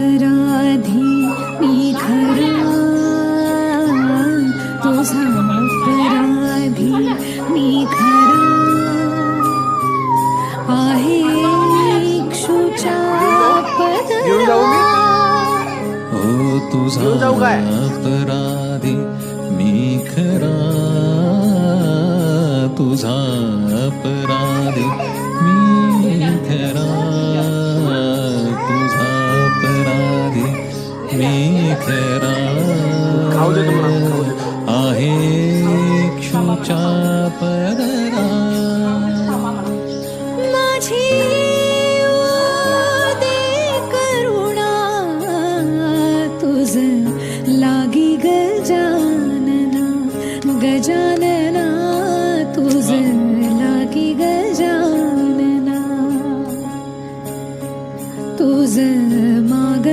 अपराधी मी खरा, तुझा अपराधी मी खरा आहे इक्षुच्या पदरा. हो तुझा अपराधी मी खरा, तुझा अपराधी मी खरा, तुझा अपराधी मी खरा आहे इक्षुच्या